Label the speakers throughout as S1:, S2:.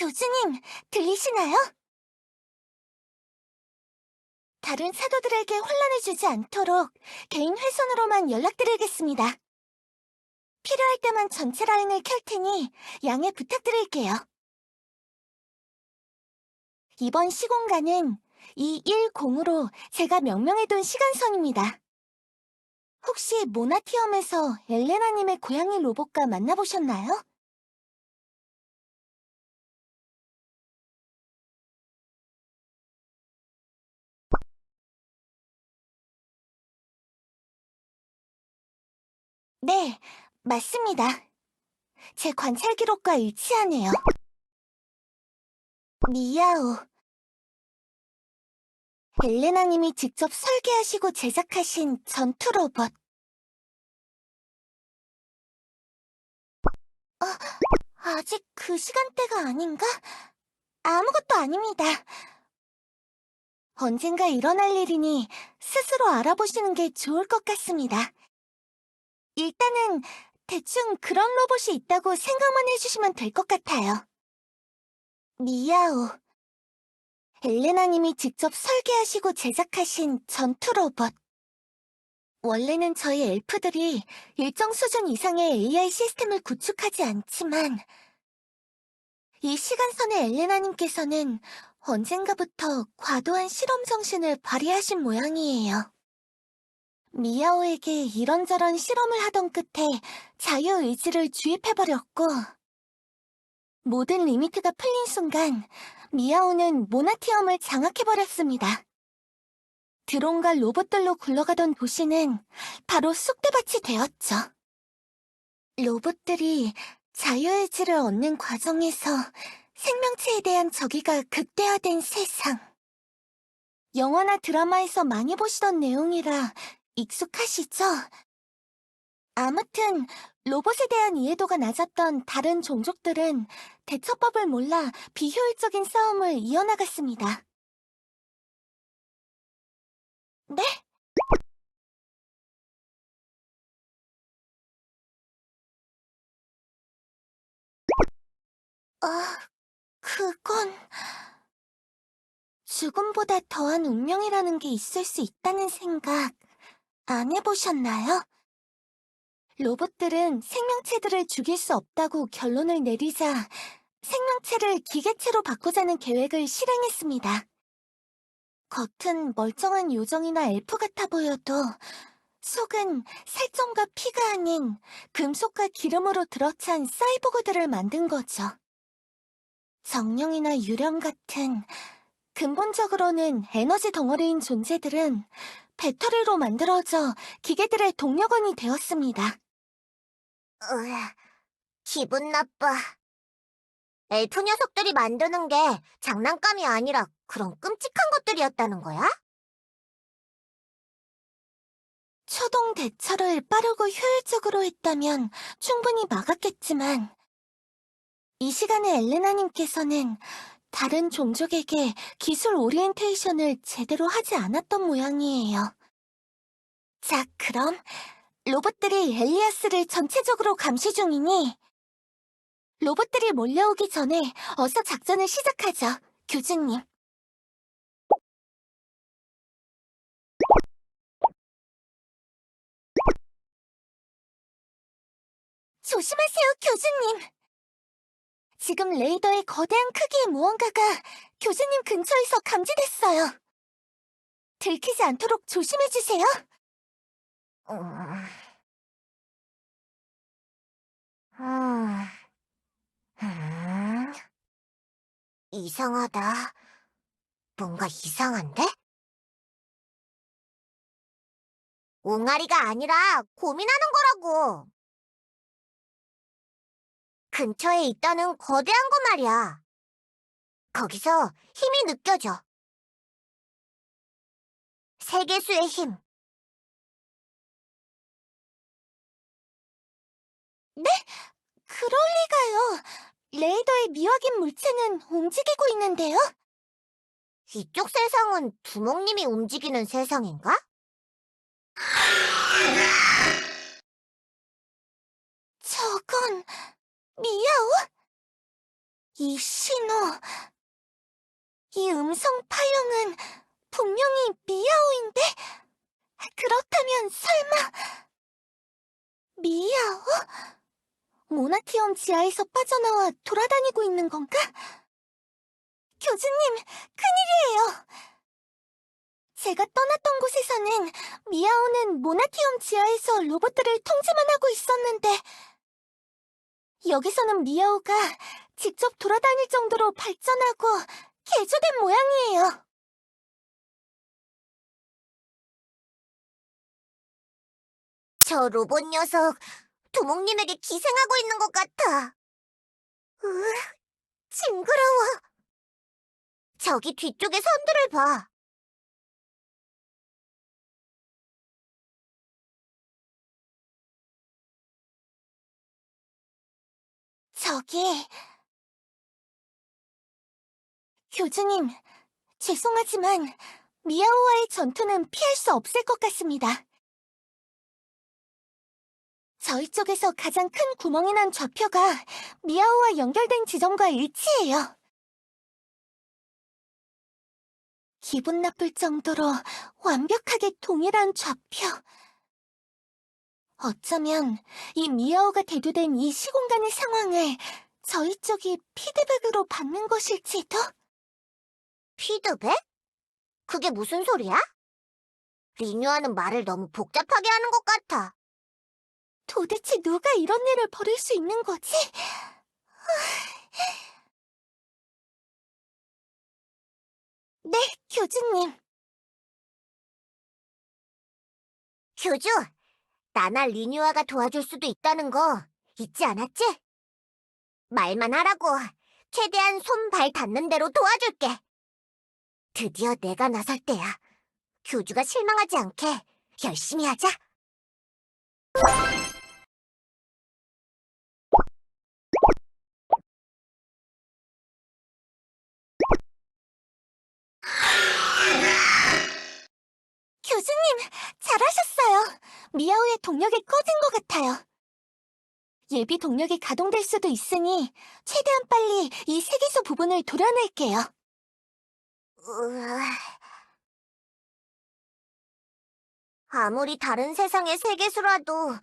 S1: 교주님, 들리시나요? 다른 사도들에게 혼란을 주지 않도록 개인 회선으로만 연락드리겠습니다. 필요할 때만 전체 라인을 켤 테니 양해 부탁드릴게요. 이번 시공간은 210으로 제가 명명해둔 시간선입니다. 혹시 모나티엄에서 엘레나님의 고양이 로봇과 만나보셨나요? 네, 맞습니다. 제 관찰 기록과 일치하네요. 미야오. 엘레나님이 직접 설계하시고 제작하신 전투 로봇. 아직 그 시간대가 아닌가? 아무것도 아닙니다. 언젠가 일어날 일이니 스스로 알아보시는 게 좋을 것 같습니다. 일단은 대충 그런 로봇이 있다고 생각만 해주시면 될 것 같아요. 미야오. 엘레나님이 직접 설계하시고 제작하신 전투 로봇. 원래는 저희 엘프들이 일정 수준 이상의 AI 시스템을 구축하지 않지만 이 시간선의 엘레나님께서는 언젠가부터 과도한 실험 정신을 발휘하신 모양이에요. 미야오에게 이런저런 실험을 하던 끝에 자유의지를 주입해버렸고 모든 리미트가 풀린 순간 미야오는 모나티엄을 장악해버렸습니다. 드론과 로봇들로 굴러가던 도시는 바로 쑥대밭이 되었죠. 로봇들이 자유의지를 얻는 과정에서 생명체에 대한 적이가 극대화된 세상. 영화나 드라마에서 많이 보시던 내용이라 익숙하시죠? 아무튼 로봇에 대한 이해도가 낮았던 다른 종족들은 대처법을 몰라 비효율적인 싸움을 이어나갔습니다. 네? 그건... 죽음보다 더한 운명이라는 게 있을 수 있다는 생각 안 해보셨나요? 로봇들은 생명체들을 죽일 수 없다고 결론을 내리자 생명체를 기계체로 바꾸자는 계획을 실행했습니다. 겉은 멀쩡한 요정이나 엘프 같아 보여도 속은 살점과 피가 아닌 금속과 기름으로 들어찬 사이보그들을 만든 거죠. 정령이나 유령 같은 근본적으로는 에너지 덩어리인 존재들은 배터리로 만들어져 기계들의 동력원이 되었습니다. 기분 나빠. 엘프 녀석들이 만드는 게 장난감이 아니라 그런 끔찍한 것들이었다는 거야? 초동 대처를 빠르고 효율적으로 했다면 충분히 막았겠지만 이 시간에 엘레나님께서는 다른 종족에게 기술 오리엔테이션을 제대로 하지 않았던 모양이에요. 자, 그럼 로봇들이 엘리아스를 전체적으로 감시 중이니 로봇들이 몰려오기 전에 어서 작전을 시작하죠, 교주님. 조심하세요, 교주님. 지금 레이더의 거대한 크기의 무언가가 교주님 근처에서 감지됐어요. 들키지 않도록 조심해주세요. 이상하다. 뭔가 이상한데? 옹알이가 아니라 고민하는 거라고. 근처에 있다는 거대한 거 말이야. 거기서 힘이 느껴져. 세계수의 힘. 네? 그럴 리가요. 레이더의 미확인 물체는 움직이고 있는데요? 이쪽 세상은 두목님이 움직이는 세상인가? 저건... 미야오? 이 신호, 이 음성 파형은 분명히 미야오인데? 그렇다면 설마 미야오? 모나티엄 지하에서 빠져나와 돌아다니고 있는 건가? 교주님, 큰일이에요! 제가 떠났던 곳에서는 미야오는 모나티엄 지하에서 로봇들을 통제만 하고 있었는데 여기서는 미야오가 직접 돌아다닐 정도로 발전하고 개조된 모양이에요. 저 로봇 녀석 두목님에게 기생하고 있는 것 같아. 징그러워. 저기 뒤쪽에 선들을 봐. 저기... 교주님, 죄송하지만 미야오와의 전투는 피할 수 없을 것 같습니다. 저희 쪽에서 가장 큰 구멍이 난 좌표가 미야오와 연결된 지점과 일치해요. 기분 나쁠 정도로 완벽하게 동일한 좌표. 어쩌면 이 미야오가 대두된 이 시공간의 상황을 저희 쪽이 피드백으로 받는 것일지도? 피드백? 그게 무슨 소리야? 리뉴아는 말을 너무 복잡하게 하는 것 같아. 도대체 누가 이런 일을 벌일 수 있는 거지? 네, 교주님. 교주, 나나 리뉴아가 도와줄 수도 있다는 거 잊지 않았지? 말만 하라고. 최대한 손, 발 닿는 대로 도와줄게. 드디어 내가 나설 때야. 교주가 실망하지 않게 열심히 하자. 교수님, 잘하셨어요. 미야오의 동력이 꺼진 것 같아요. 예비 동력이 가동될 수도 있으니 최대한 빨리 이 세계수 부분을 도려낼게요. 아무리 다른 세상의 세계수라도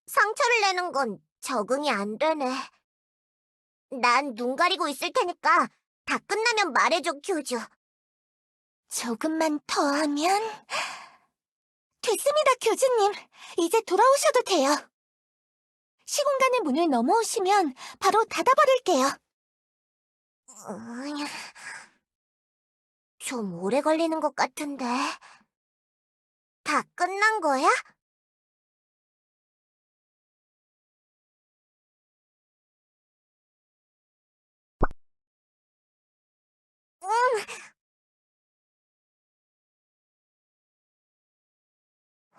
S1: 상처를 내는 건 적응이 안 되네. 난 눈 가리고 있을 테니까 다 끝나면 말해줘, 교주. 조금만 더 하면... 됐습니다, 교주님. 이제 돌아오셔도 돼요. 시공간의 문을 넘어오시면 바로 닫아버릴게요. 좀 오래 걸리는 것 같은데... 다 끝난 거야?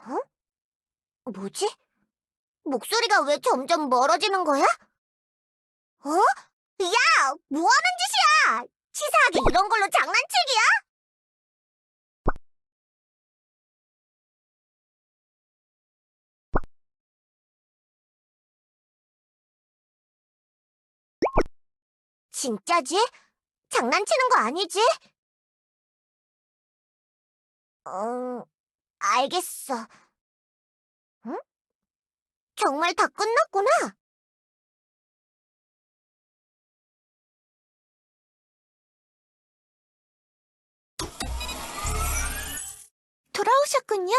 S1: 어? 뭐지? 목소리가 왜 점점 멀어지는 거야? 어? 야! 뭐 하는 짓이야! 치사하게 이런 걸로 장난치기야? 진짜지? 장난치는 거 아니지? 알겠어. 응? 정말 다 끝났구나. 돌아오셨군요.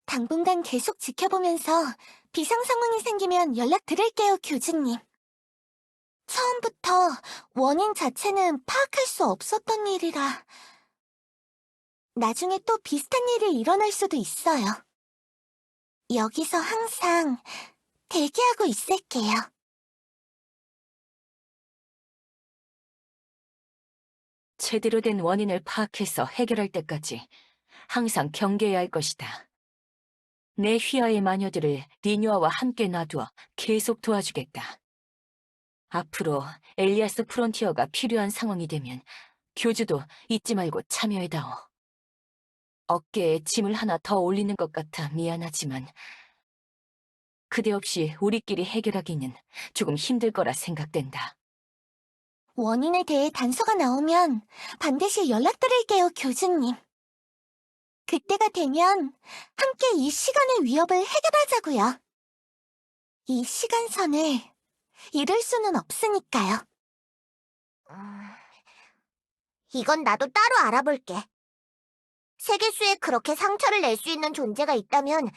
S1: 당분간 계속 지켜보면서 비상 상황이 생기면 연락드릴게요, 교주님. 처음부터 원인 자체는 파악할 수 없었던 일이라 나중에 또 비슷한 일이 일어날 수도 있어요. 여기서 항상 대기하고 있을게요.
S2: 제대로 된 원인을 파악해서 해결할 때까지 항상 경계해야 할 것이다. 내 휘하의 마녀들을 리뉴아와 함께 놔두어 계속 도와주겠다. 앞으로 엘리아스 프론티어가 필요한 상황이 되면 교주도 잊지 말고 참여해다오. 어깨에 짐을 하나 더 올리는 것 같아 미안하지만 그대 없이 우리끼리 해결하기는 조금 힘들 거라 생각된다.
S1: 원인에 대해 단서가 나오면 반드시 연락드릴게요, 교주님. 그때가 되면 함께 이 시간의 위협을 해결하자고요. 이 시간선을 잃을 수는 없으니까요. 이건 나도 따로 알아볼게. 세계수에 그렇게 상처를 낼 수 있는 존재가 있다면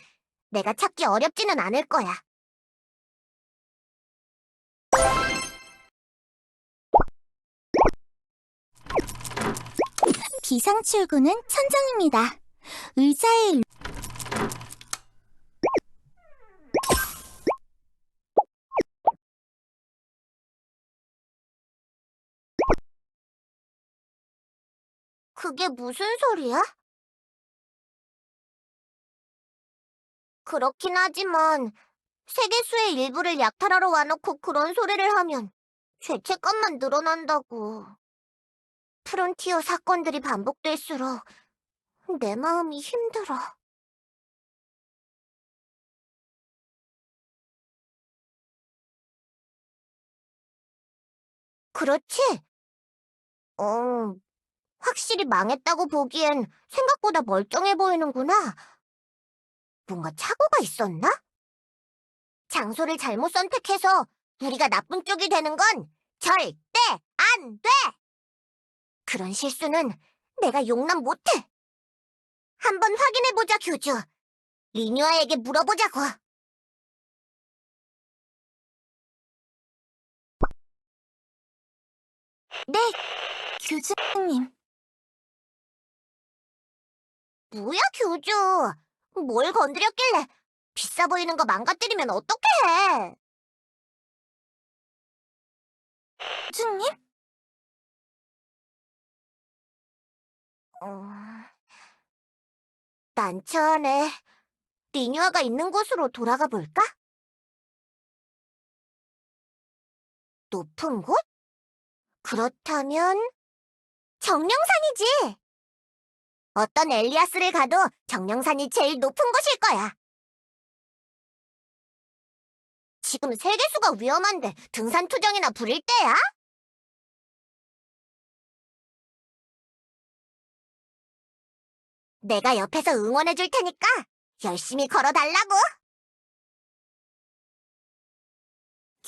S1: 내가 찾기 어렵지는 않을 거야. 비상 출구는 천장입니다. 의자에 그게 무슨 소리야? 그렇긴 하지만 세계수의 일부를 약탈하러 와놓고 그런 소리를 하면 죄책감만 늘어난다고. 프론티어 사건들이 반복될수록 내 마음이 힘들어. 그렇지? 확실히 망했다고 보기엔 생각보다 멀쩡해 보이는구나. 뭔가 착오가 있었나? 장소를 잘못 선택해서 우리가 나쁜 쪽이 되는 건 절대 안 돼! 그런 실수는 내가 용납 못해. 한번 확인해보자, 교주. 리뉴아에게 물어보자고. 네, 교주님. 뭐야, 교주. 뭘 건드렸길래 비싸 보이는 거 망가뜨리면 어떡해? 교주님? 난처하네. 리뉴아가 있는 곳으로 돌아가 볼까? 높은 곳? 그렇다면 정령산이지. 어떤 엘리아스를 가도 정령산이 제일 높은 곳일 거야. 지금 세계수가 위험한데 등산 투정이나 부릴 때야? 내가 옆에서 응원해줄 테니까 열심히 걸어달라고.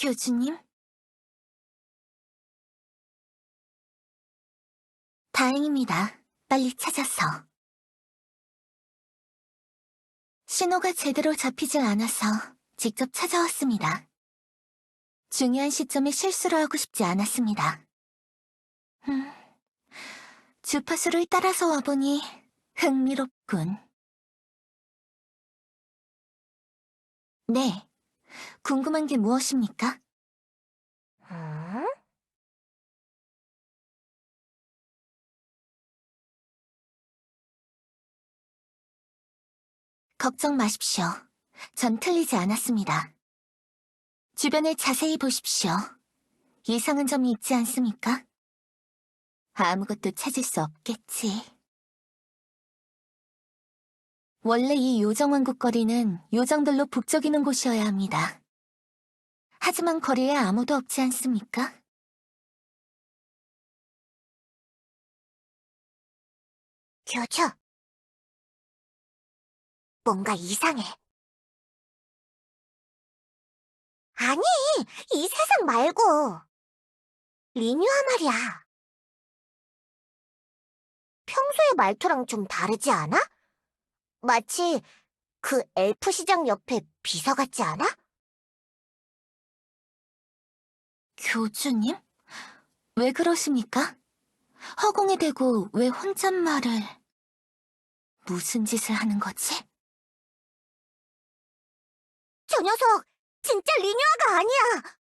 S1: 교주님? 다행입니다. 빨리 찾아서. 신호가 제대로 잡히질 않아서 직접 찾아왔습니다. 중요한 시점에 실수를 하고 싶지 않았습니다. 주파수를 따라서 와보니 흥미롭군. 네, 궁금한 게 무엇입니까? 걱정 마십시오. 전 틀리지 않았습니다. 주변을 자세히 보십시오. 이상한 점이 있지 않습니까? 아무것도 찾을 수 없겠지. 원래 이 요정왕국 거리는 요정들로 북적이는 곳이어야 합니다. 하지만 거리에 아무도 없지 않습니까? 교주, 뭔가 이상해. 아니, 이 세상 말고. 리뉴아 말이야. 평소의 말투랑 좀 다르지 않아? 마치 그 엘프 시장 옆에 비서 같지 않아? 교주님? 왜 그러십니까? 허공에 대고 왜 혼잣말을... 무슨 짓을 하는 거지? 저 녀석, 진짜 리뉴아가 아니야!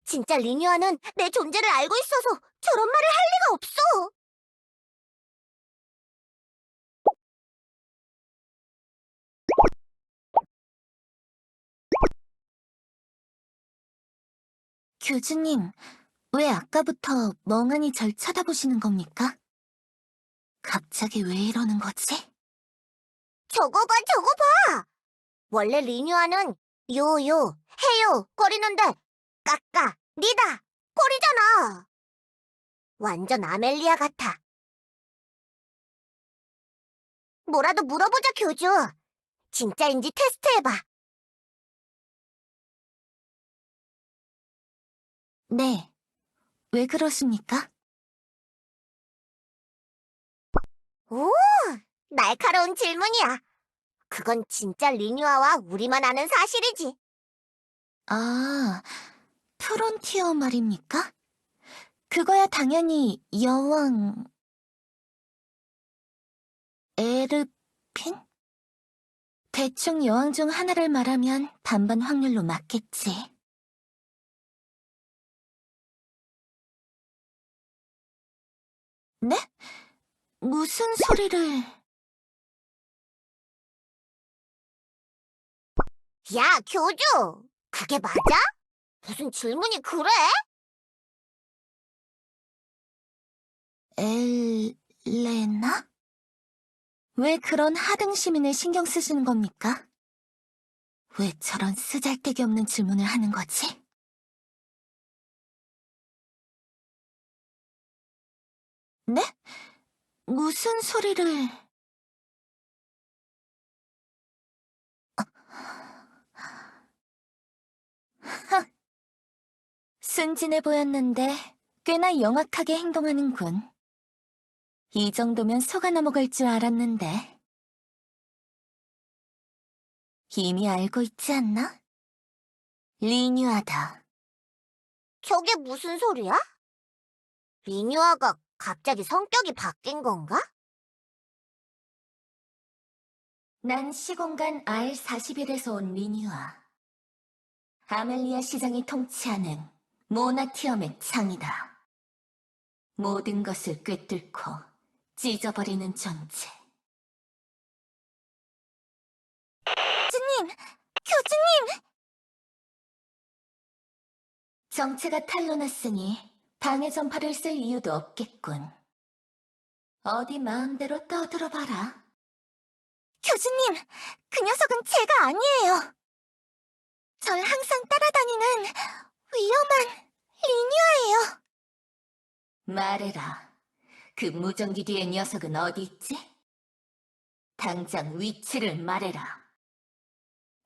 S1: 진짜 리뉴아는 내 존재를 알고 있어서 저런 말을 할 리가 없어! 교주님, 왜 아까부터 멍하니 절 쳐다보시는 겁니까? 갑자기 왜 이러는 거지? 저거 봐, 저거 봐! 원래 리뉴아는
S3: 요요, 해요, 거리는데 까까, 니다, 거리잖아. 완전 아멜리아 같아. 뭐라도 물어보자, 교주. 진짜인지 테스트해봐.
S1: 네, 왜 그러십니까?
S3: 오, 날카로운 질문이야. 그건 진짜 리뉴아와 우리만 아는 사실이지.
S1: 아, 프론티어 말입니까? 그거야 당연히 여왕 에르핀? 대충 여왕 중 하나를 말하면 반반 확률로 맞겠지. 네? 무슨 소리를...
S3: 야, 교주! 그게 맞아? 무슨 질문이 그래?
S1: 엘레나? 왜 그런 하등 시민을 신경 쓰시는 겁니까? 왜 저런 쓰잘데기 없는 질문을 하는 거지? 네? 무슨 소리를... 순진해 보였는데 꽤나 영악하게 행동하는군. 이 정도면 속아 넘어갈 줄 알았는데. 이미 알고 있지 않나? 리뉴하다.
S3: 저게 무슨 소리야? 리뉴아가 갑자기 성격이 바뀐 건가?
S1: 난 시공간 R41에서 온 리뉴아. 아멜리아 시장이 통치하는 모나티엄의 창이다. 모든 것을 꿰뚫고 찢어버리는 존재. 교주님! 교주님! 정체가 탄로났으니 방해 전파를 쓸 이유도 없겠군. 어디 마음대로 떠들어봐라. 교주님! 그 녀석은 제가 아니에요! 절 항상 따라다니는 위험한 리뉴아예요. 말해라. 그 무전기 뒤의 녀석은 어디 있지? 당장 위치를 말해라.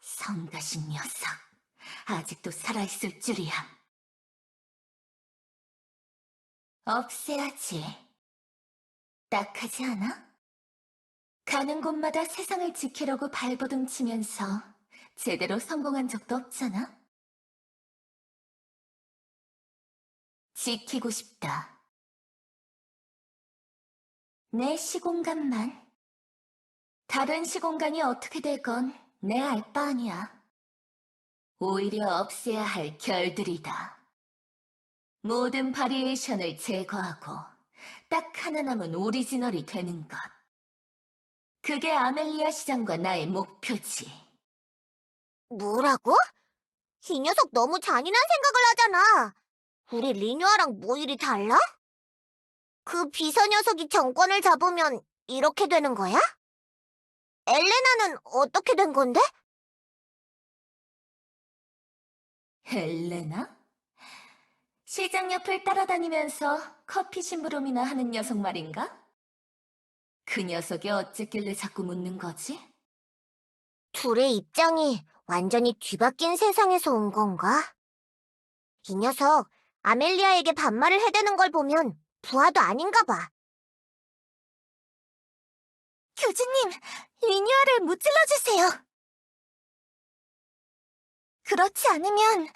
S1: 성가신 녀석. 아직도 살아있을 줄이야. 없애야지. 딱하지 않아? 가는 곳마다 세상을 지키려고 발버둥 치면서 제대로 성공한 적도 없잖아? 지키고 싶다. 내 시공간만. 다른 시공간이 어떻게 되건 내 알 바 아니야. 오히려 없애야 할 결들이다. 모든 바리에이션을 제거하고 딱 하나 남은 오리지널이 되는 것. 그게 아멜리아 시장과 나의 목표지.
S3: 뭐라고? 이 녀석 너무 잔인한 생각을 하잖아. 우리 리뉴아랑 뭐 일이 달라? 그 비서 녀석이 정권을 잡으면 이렇게 되는 거야? 엘레나는 어떻게 된 건데?
S1: 헬레나? 시장 옆을 따라다니면서 커피 심부름이나 하는 녀석 말인가? 그 녀석이 어쨌길래 자꾸 묻는 거지?
S3: 둘의 입장이 완전히 뒤바뀐 세상에서 온 건가? 이 녀석 아멜리아에게 반말을 해대는 걸 보면 부하도 아닌가 봐.
S1: 교주님, 리뉴아를 무찔러주세요. 그렇지 않으면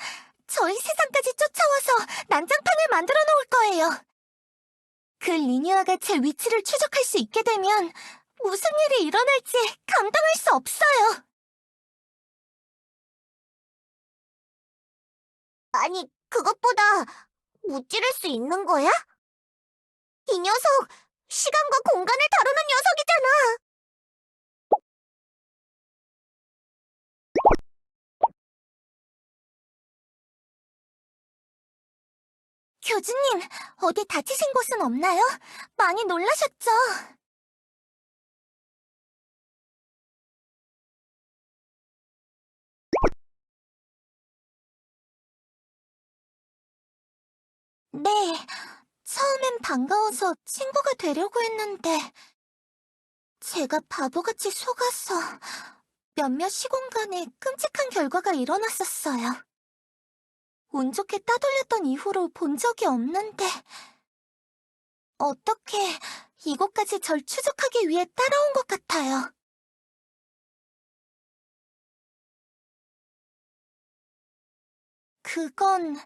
S1: 저희 세상까지 쫓아와서 난장판을 만들어 놓을 거예요. 그 리뉴아가 제 위치를 추적할 수 있게 되면 무슨 일이 일어날지 감당할 수 없어요.
S3: 아니, 그것보다 무찌를 수 있는 거야? 이 녀석 시간과 공간을 다루는 녀석이잖아.
S1: 교주님, 어디 다치신 곳은 없나요? 많이 놀라셨죠? 네, 처음엔 반가워서 친구가 되려고 했는데, 제가 바보같이 속아서 몇몇 시공간에 끔찍한 결과가 일어났었어요. 운 좋게 따돌렸던 이후로 본 적이 없는데, 어떻게 이곳까지 절 추적하기 위해 따라온 것 같아요. 그건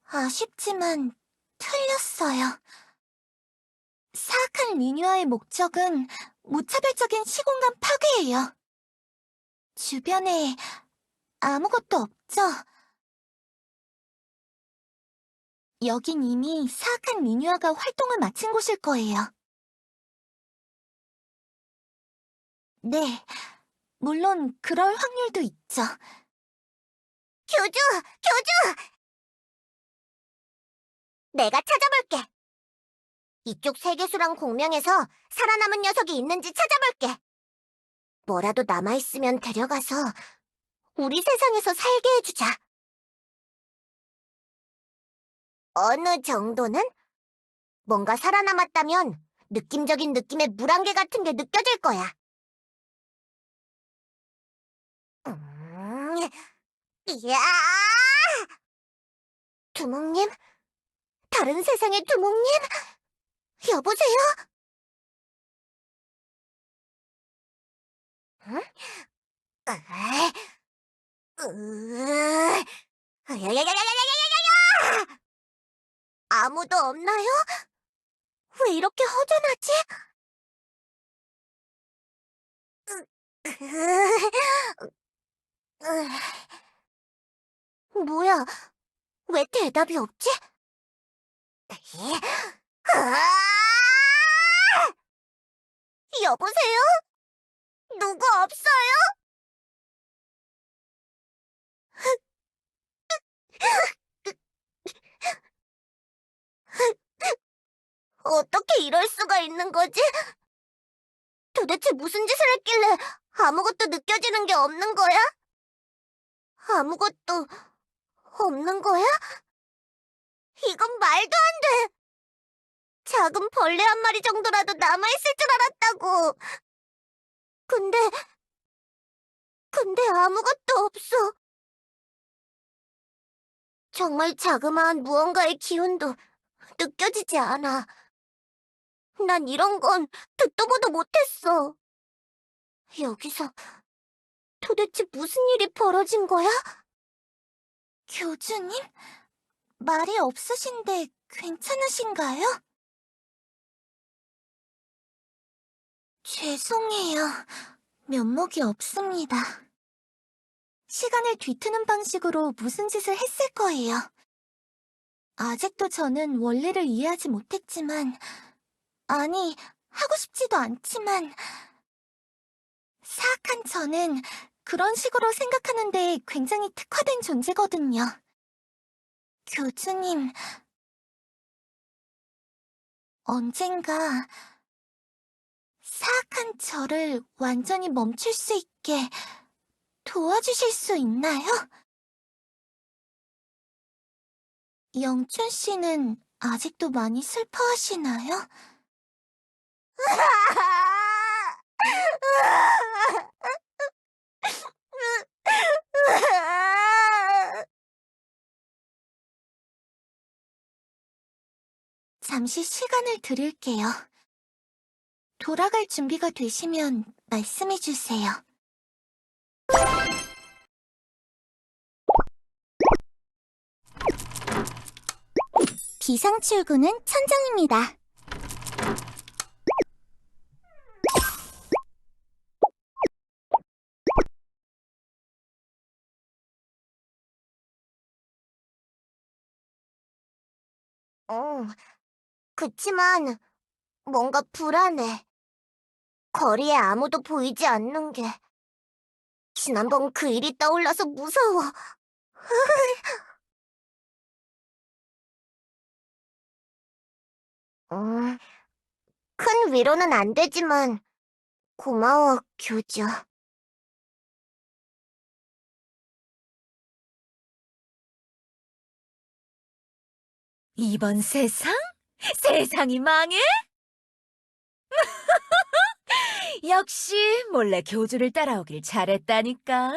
S1: 아쉽지만 틀렸어요. 사악한 리뉴아의 목적은 무차별적인 시공간 파괴예요. 주변에 아무것도 없죠? 여긴 이미 사악한 리뉴아가 활동을 마친 곳일 거예요. 네, 물론 그럴 확률도 있죠.
S3: 교주! 교주! 내가 찾아볼게. 이쪽 세계수랑 공명에서 살아남은 녀석이 있는지 찾아볼게. 뭐라도 남아있으면 데려가서 우리 세상에서 살게 해주자. 어느 정도는? 뭔가 살아남았다면 느낌적인 느낌의 물안개 같은 게 느껴질 거야. 이야! 두목님? 다른 세상의 두목님? 여보세요? 응? 으, 야야야야야야야야야! 아무도 없나요? 왜 이렇게 허전하지? 뭐야, 왜 대답이 없지? 여보세요? 누구 없어요? 어떻게 이럴 수가 있는 거지? 도대체 무슨 짓을 했길래 아무것도 느껴지는 게 없는 거야? 아무것도 없는 거야? 이건 말도 안 돼! 작은 벌레 한 마리 정도라도 남아있을 줄 알았다고! 근데, 근데 아무것도 없어. 정말 자그마한 무언가의 기운도 느껴지지 않아. 난 이런 건 듣도 보도 못했어. 여기서 도대체 무슨 일이 벌어진 거야?
S1: 교주님? 말이 없으신데 괜찮으신가요? 죄송해요. 면목이 없습니다. 시간을 뒤트는 방식으로 무슨 짓을 했을 거예요. 아직도 저는 원리를 이해하지 못했지만, 아니, 하고 싶지도 않지만, 사악한 저는 그런 식으로 생각하는데 굉장히 특화된 존재거든요. 교주님, 언젠가 사악한 저를 완전히 멈출 수 있게 도와주실 수 있나요? 영춘 씨는 아직도 많이 슬퍼하시나요? 잠시 시간을 드릴게요. 돌아갈 준비가 되시면 말씀해 주세요. 비상 출구는 천장입니다.
S3: 그치만 뭔가 불안해. 거리에 아무도 보이지 않는 게. 지난번 그 일이 떠올라서 무서워. 음, 큰 위로는 안 되지만 고마워, 교주.
S2: 이번 세상? 세상이 망해? 역시 몰래 교주를 따라오길 잘했다니까.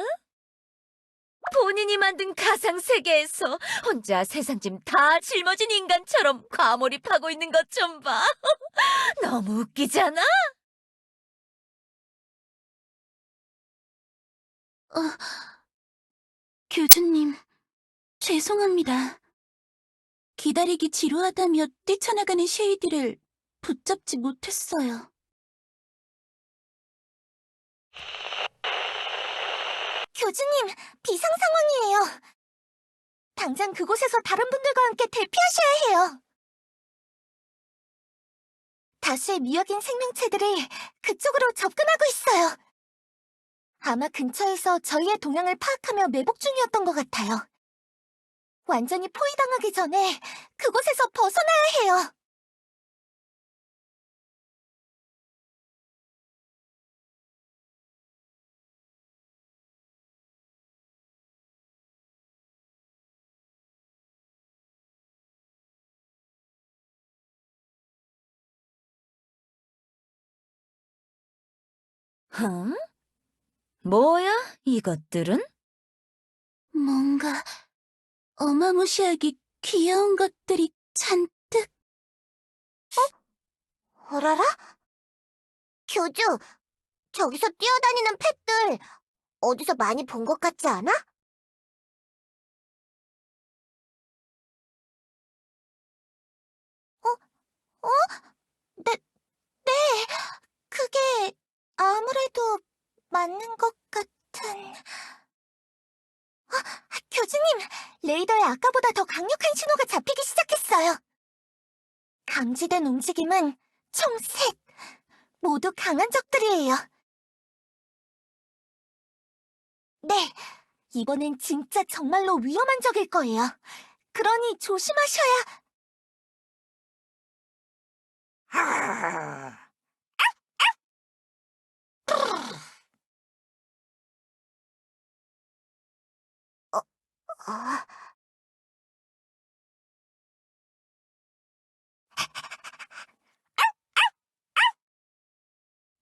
S2: 본인이 만든 가상세계에서 혼자 세상짐 다 짊어진 인간처럼 과몰입하고 있는 것 좀 봐. 너무 웃기잖아?
S1: 교주님, 죄송합니다. 기다리기 지루하다며 뛰쳐나가는 쉐이디를 붙잡지 못했어요. 교주님, 비상 상황이에요. 당장 그곳에서 다른 분들과 함께 대피하셔야 해요. 다수의 미확인 생명체들이 그쪽으로 접근하고 있어요. 아마 근처에서 저희의 동향을 파악하며 매복 중이었던 것 같아요. 완전히 포위당하기 전에 그곳에서 벗어나야 해요.
S2: 응? 뭐야, 이것들은?
S1: 뭔가 어마무시하게 귀여운 것들이 잔뜩.
S3: 어라라? 교주, 저기서 뛰어다니는 펫들 어디서 많이 본 것 같지 않아? 어? 네, 네. 그게 아무래도 맞는 것 같은. 교주님, 레이더에 아까보다 더 강력한 신호가 잡히기 시작했어요. 감지된 움직임은 총 셋. 모두 강한 적들이에요. 네, 이번엔 진짜 정말로 위험한 적일 거예요. 그러니 조심하셔야. 어,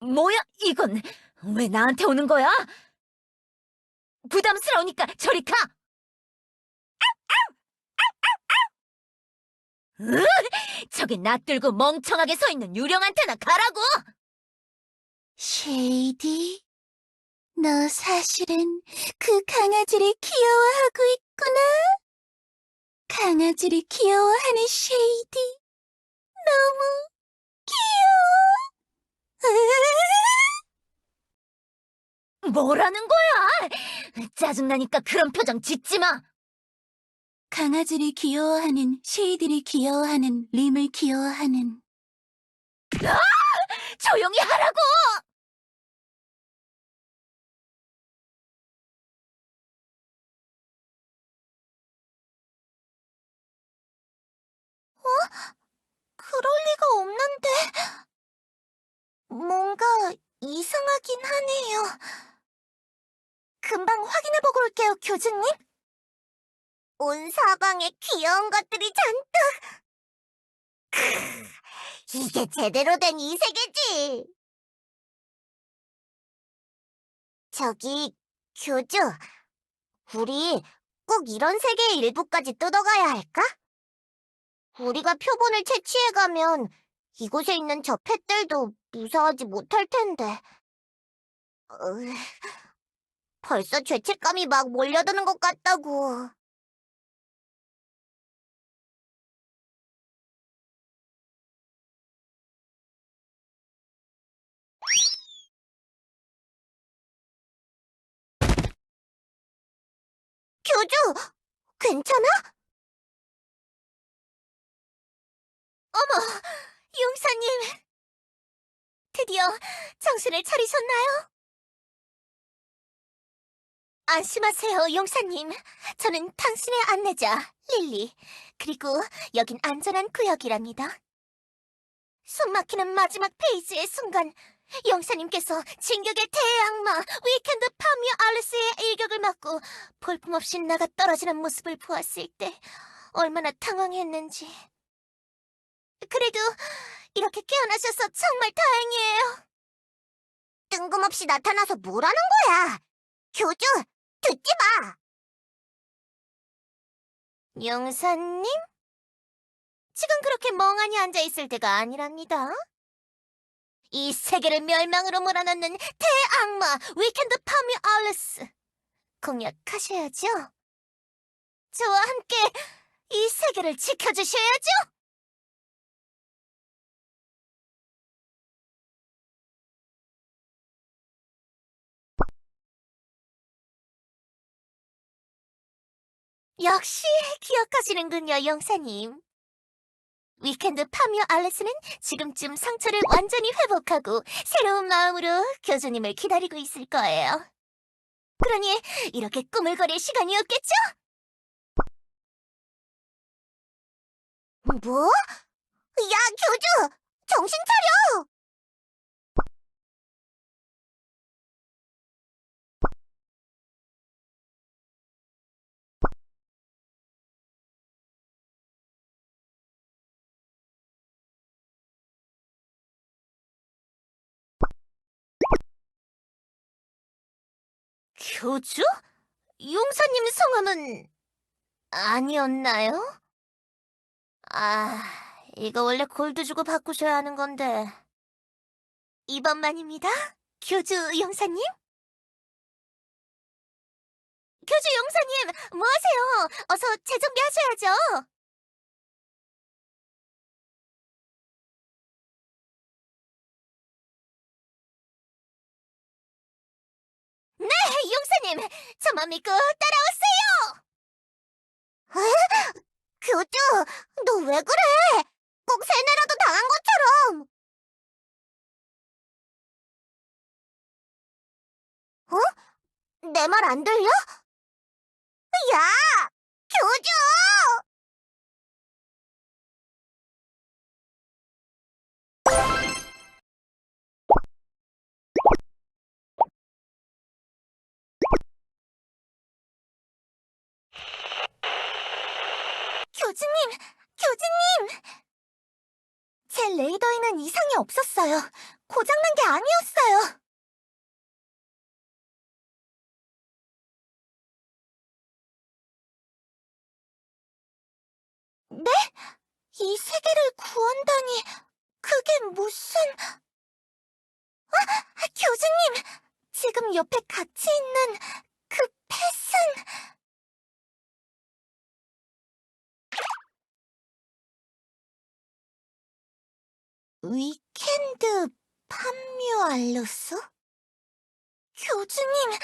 S2: 뭐야, 이건 왜 나한테 오는 거야? 부담스러우니까 저리 가! 으! 저기 낯들고 멍청하게 서 있는 유령한테나 가라고!
S1: 쉐이디, 너 사실은 그 강아지를 귀여워하고 있구나. 강아지를 귀여워하는 쉐이디, 너무 귀여워.
S2: 뭐라는 거야? 짜증나니까 그런 표정 짓지 마!
S1: 강아지를 귀여워하는 쉐이디를 귀여워하는 림을 귀여워하는.
S2: 조용히 하라고!
S1: 그럴 리가 없는데. 뭔가 이상하긴 하네요. 금방 확인해보고 올게요, 교주님.
S3: 온 사방에 귀여운 것들이 잔뜩. 이게 제대로 된 이세계지. 저기, 교주, 우리 꼭 이런 세계의 일부까지 뜯어가야 할까? 우리가 표본을 채취해가면 이곳에 있는 저 펫들도 무사하지 못할 텐데. 으, 벌써 죄책감이 막 몰려드는 것 같다고. 교주, 괜찮아? 어머, 용사님. 드디어 정신을 차리셨나요? 안심하세요, 용사님. 저는 당신의 안내자, 릴리. 그리고 여긴 안전한 구역이랍니다. 숨막히는 마지막 페이지의 순간, 용사님께서 진격의 대악마 위켄드 파미어 알리스의 일격을 맞고 볼품없이 나가 떨어지는 모습을 보았을 때 얼마나 당황했는지. 그래도 이렇게 깨어나셔서 정말 다행이에요. 뜬금없이 나타나서 뭐라는 거야? 교주, 듣지 마! 용사님? 지금 그렇게 멍하니 앉아있을 때가 아니랍니다. 이 세계를 멸망으로 몰아넣는 대악마 위켄드 파뮤알레스 공략하셔야죠. 저와 함께 이 세계를 지켜주셔야죠. 역시 기억하시는군요, 용사님. 위켄드 파뮤알레스는 지금쯤 상처를 완전히 회복하고 새로운 마음으로 교주님을 기다리고 있을 거예요. 그러니 이렇게 꾸물거릴 시간이 없겠죠? 뭐? 야, 교주! 정신 차려! 교주? 용사님 성함은 아니었나요? 아, 이거 원래 골드 주고 바꾸셔야 하는 건데. 이번만입니다. 교주 용사님? 교주 용사님, 뭐 하세요? 어서 재정비하셔야죠. 네, 용사님, 저만 믿고 따라오세요. 에? 교주, 너 왜 그래? 꼭 세뇌라도 당한 것처럼. 어? 내 말 안 들려? 야! 교주!
S1: 교주님! 교주님! 제 레이더에는 이상이 없었어요. 고장난 게 아니었어요. 네? 이 세계를 구한다니, 그게 무슨... 교주님! 지금 옆에 같이 있는 그 펫은... 위켄드 판뮤알루스? 교주님,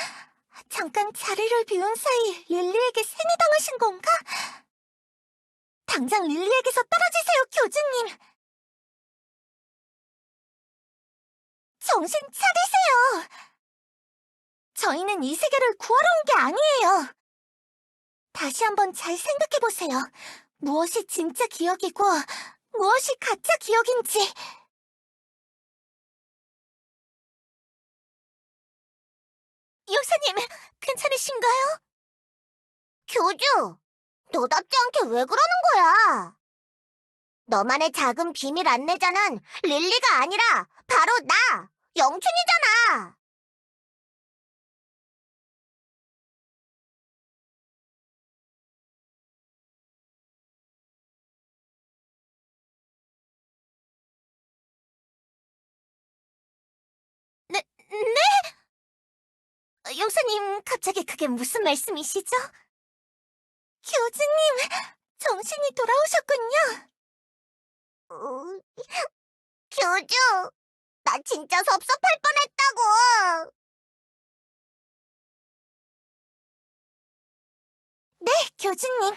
S1: 잠깐 자리를 비운 사이 릴리에게 세뇌당하신 건가? 당장 릴리에게서 떨어지세요, 교주님! 정신 차리세요! 저희는 이 세계를 구하러 온 게 아니에요! 다시 한번 잘 생각해보세요. 무엇이 진짜 기억이고, 무엇이 가짜 기억인지.
S3: 용사님, 괜찮으신가요? 교주, 너답지 않게 왜 그러는 거야? 너만의 작은 비밀 안내자는 릴리가 아니라 바로 나, 영춘이잖아. 네? 용사님, 갑자기 그게 무슨 말씀이시죠?
S1: 교주님, 정신이 돌아오셨군요.
S3: 교주, 나 진짜 섭섭할 뻔했다고.
S1: 네, 교주님.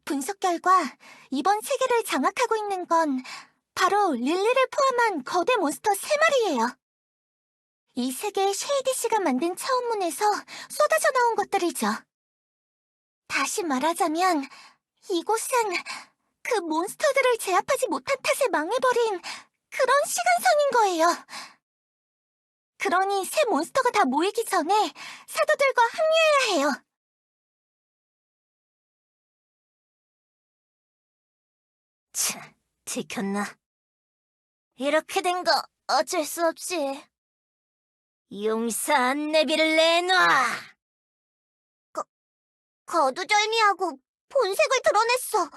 S1: 분석 결과 이번 세계를 장악하고 있는 건 바로 릴리를 포함한 거대 몬스터 3마리예요. 이 세계의 쉐이디 씨가 만든 차원문에서 쏟아져 나온 것들이죠. 다시 말하자면 이곳은 그 몬스터들을 제압하지 못한 탓에 망해버린 그런 시간선인 거예요. 그러니 새 몬스터가 다 모이기 전에 사도들과 합류해야 해요.
S3: 참, 들켰나? 이렇게 된 거 어쩔 수 없지. 용사 안내비를 내놔! 거두절미하고 본색을 드러냈어.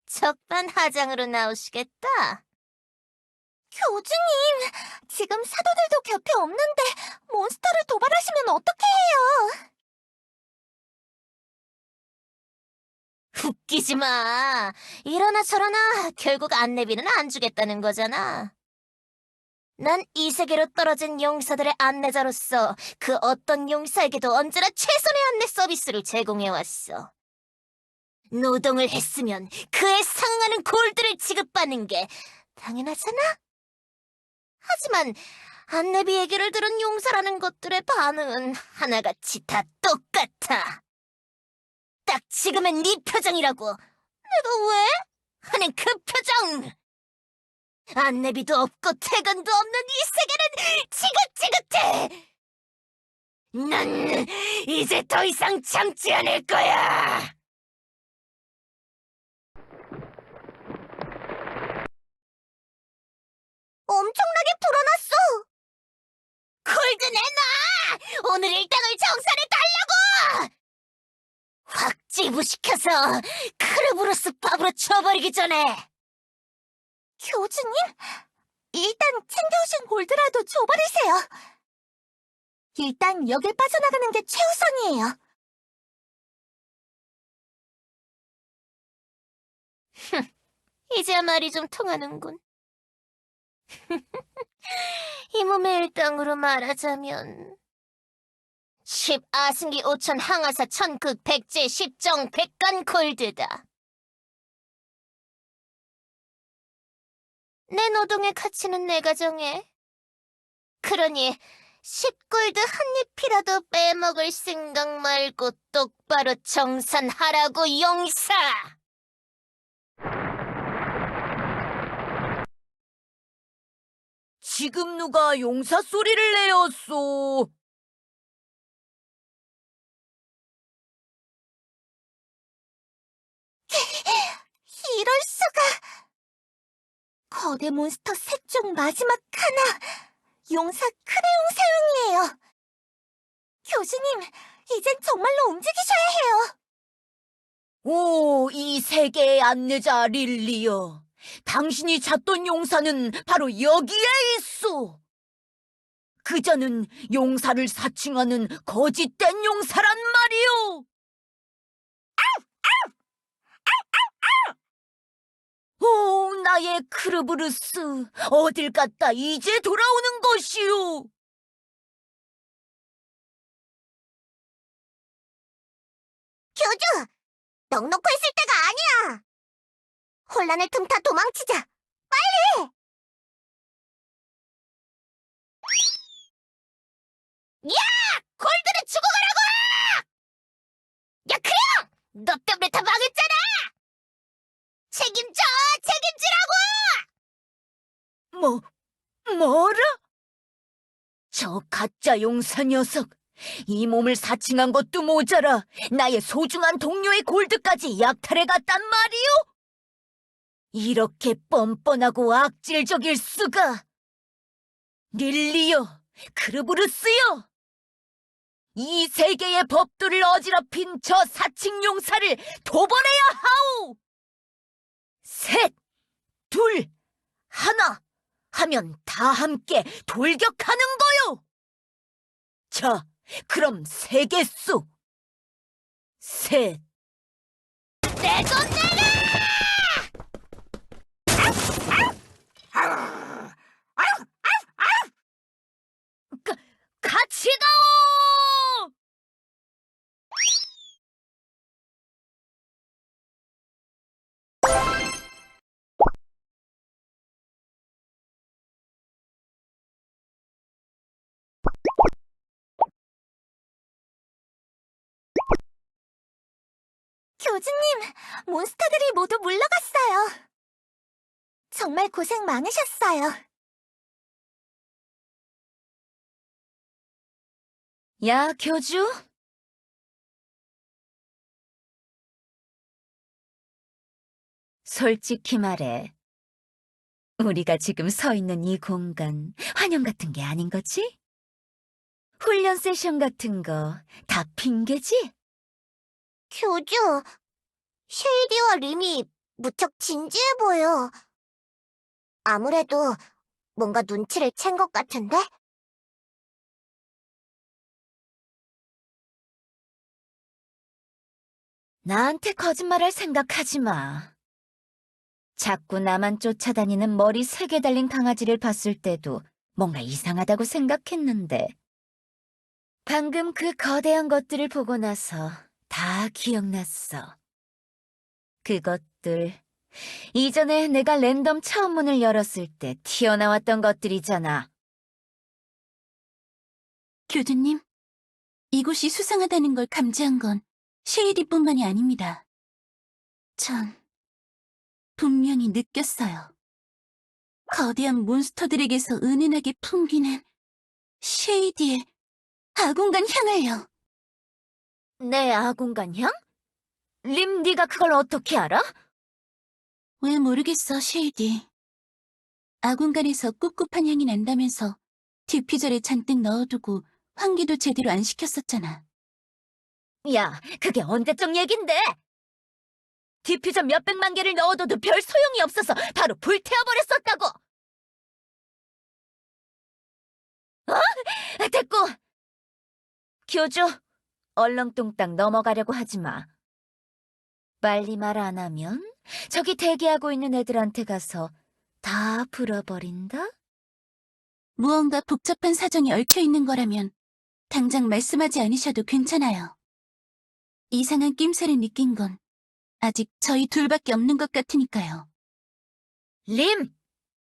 S3: 적반하장으로 나오시겠다.
S1: 교주님, 지금 사도들도 곁에 없는데 몬스터를 도발하시면 어떻게 해요?
S3: 웃기지 마. 이러나 저러나 결국 안내비는 안 주겠다는 거잖아. 난 이 세계로 떨어진 용사들의 안내자로서 그 어떤 용사에게도 언제나 최선의 안내 서비스를 제공해왔어. 노동을 했으면 그에 상응하는 골드를 지급받는 게 당연하잖아? 하지만 안내비 얘기를 들은 용사라는 것들의 반응은 하나같이 다 똑같아. 딱 지금의 네 표정이라고. 내가 왜? 하는 그 표정! 안내비도 없고 퇴근도 없는 이 세계는 지긋지긋해! 난 이제 더 이상 참지 않을 거야! 엄청나게 불어났어! 골드 내놔! 오늘 일당을 정산해달라고! 확 찌부시켜서 크르브루스 밥으로 쳐버리기 전에!
S1: 교주님, 일단 챙겨오신 골드라도 줘버리세요. 일단 여길 빠져나가는 게 최우선이에요.
S3: 이제야 말이 좀 통하는군. 이 몸의 일당으로 말하자면 10아승기 5천 항하사 천극 백제 10정 100간 골드다. 내 노동의 가치는 내가 정해. 그러니 10골드 한 잎이라도 빼먹을 생각 말고 똑바로 정산하라고, 용사!
S2: 지금 누가 용사 소리를 내었소?
S1: 이럴 수가. 거대 몬스터 셋 중 마지막 하나, 용사 크레용 사용이에요. 교주님, 이젠 정말로 움직이셔야 해요.
S2: 오, 이 세계의 안내자 릴리여. 당신이 찾던 용사는 바로 여기에 있소. 그자는 용사를 사칭하는 거짓된 용사란 말이오. 오, 나의 크르브루스, 어딜 갔다 이제 돌아오는 것이오.
S3: 교주! 넉넉고 있을 때가 아니야! 혼란을 틈타 도망치자! 빨리! 야! 골드를 주고 가라고! 야, 크레용! 너 때문에 다 망했잖아! 책임져! 책임지라고!
S2: 뭐라? 저 가짜 용사 녀석, 이 몸을 사칭한 것도 모자라 나의 소중한 동료의 골드까지 약탈해갔단 말이오? 이렇게 뻔뻔하고 악질적일 수가. 릴리여, 크르브루스여, 이 세계의 법도를 어지럽힌 저 사칭 용사를 도벌해야 하오! 셋, 둘, 하나 하면 다 함께 돌격하는 거요! 자, 그럼 세 개수. 셋.
S3: 내 돈 내놔!
S2: 같이 가오!
S1: 교주님, 몬스터들이 모두 물러갔어요. 정말 고생 많으셨어요.
S2: 야, 교주? 솔직히 말해. 우리가 지금 서 있는 이 공간, 환영 같은 게 아닌 거지? 훈련 세션 같은 거 다 핑계지?
S3: 교주, 쉐이디와 림이 무척 진지해 보여. 아무래도 뭔가 눈치를 챈 것 같은데?
S2: 나한테 거짓말할 생각하지 마. 자꾸 나만 쫓아다니는 머리 3개 달린 강아지를 봤을 때도 뭔가 이상하다고 생각했는데 방금 그 거대한 것들을 보고 나서 다 기억났어. 그것들 이전에 내가 랜덤 처음 문을 열었을 때 튀어나왔던 것들이잖아.
S4: 교주님, 이곳이 수상하다는 걸 감지한 건 쉐이디뿐만이 아닙니다. 전 분명히 느꼈어요. 거대한 몬스터들에게서 은은하게 풍기는 쉐이디의 아공간 향을요.
S2: 내 아공간 향? 림, 네가 그걸 어떻게 알아?
S4: 왜 모르겠어, 쉐이디. 아공간에서 꿉꿉한 향이 난다면서 디퓨저를 잔뜩 넣어두고 환기도 제대로 안 시켰었잖아.
S2: 야, 그게 언제적 얘긴데? 디퓨저 몇백만 개를 넣어둬도 별 소용이 없어서 바로 불태워버렸었다고! 됐고! 교주, 얼렁뚱땅 넘어가려고 하지 마. 빨리 말 안 하면 저기 대기하고 있는 애들한테 가서 다 불어버린다?
S4: 무언가 복잡한 사정이 얽혀 있는 거라면 당장 말씀하지 않으셔도 괜찮아요. 이상한 낌새를 느낀 건 아직 저희 둘밖에 없는 것 같으니까요.
S2: 림!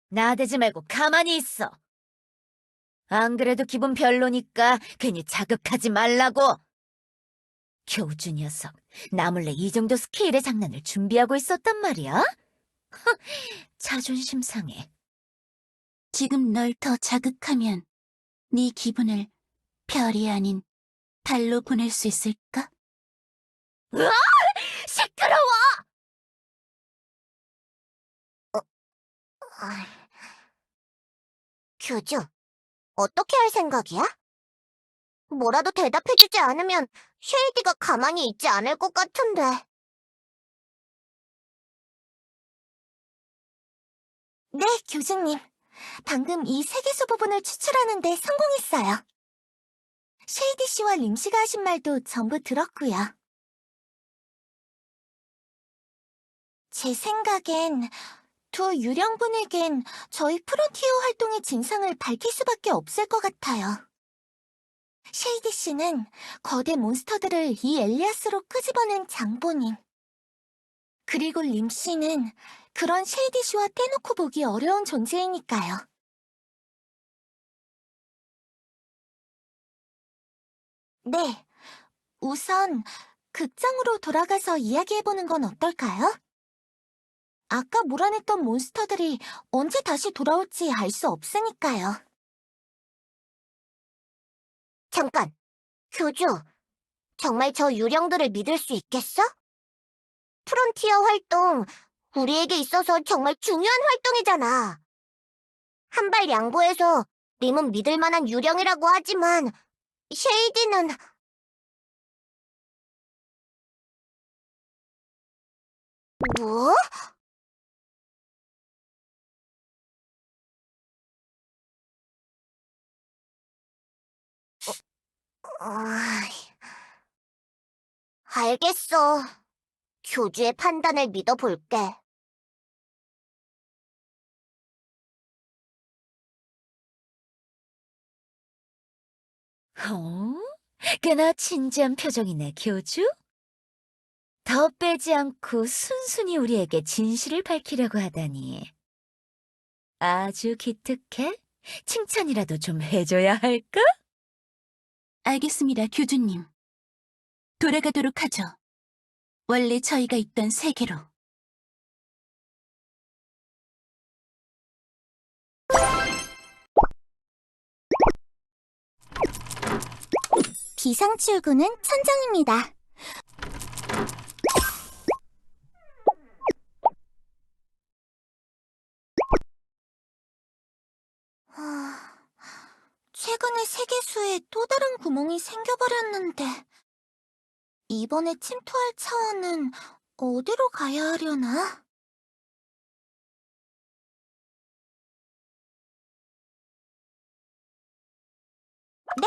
S2: 나대지 말고 가만히 있어. 안 그래도 기분 별로니까 괜히 자극하지 말라고. 교주 녀석, 나 몰래 이 정도 스케일의 장난을 준비하고 있었단 말이야? 자존심 상해.
S4: 지금 널 더 자극하면 네 기분을 별이 아닌 달로 보낼 수 있을까?
S2: 시끄러워!
S3: 아이, 교주, 어떻게 할 생각이야? 뭐라도 대답해주지 않으면 쉐이디가 가만히 있지 않을 것 같은데.
S1: 네, 교주님. 방금 이 세계수 부분을 추출하는 데 성공했어요. 쉐이디 씨와 림 씨가 하신 말도 전부 들었고요. 제 생각엔 두 유령분에겐 저희 프론티어 활동의 진상을 밝힐 수밖에 없을 것 같아요. 쉐이디 씨는 거대 몬스터들을 이 엘리아스로 끄집어낸 장본인. 그리고 림 씨는 그런 쉐이디 씨와 떼놓고 보기 어려운 존재이니까요. 네, 우선 극장으로 돌아가서 이야기해보는 건 어떨까요? 아까 몰아냈던 몬스터들이 언제 다시 돌아올지 알 수 없으니까요.
S3: 잠깐, 교주, 정말 저 유령들을 믿을 수 있겠어? 프론티어 활동, 우리에게 있어서 정말 중요한 활동이잖아. 한 발 양보해서 림은 믿을 만한 유령이라고 하지만 쉐이디는... 뭐? 아이, 알겠어. 교주의 판단을 믿어볼게.
S2: 꽤나 진지한 표정이네, 교주? 더 빼지 않고 순순히 우리에게 진실을 밝히려고 하다니. 아주 기특해? 칭찬이라도 좀 해줘야 할까?
S4: 알겠습니다, 교주님. 돌아가도록 하죠. 원래 저희가 있던 세계로.
S3: 비상 출구는 천정입니다. 최근에 세계수에 또 다른 구멍이 생겨버렸는데 이번에 침투할 차원은 어디로 가야 하려나? 네,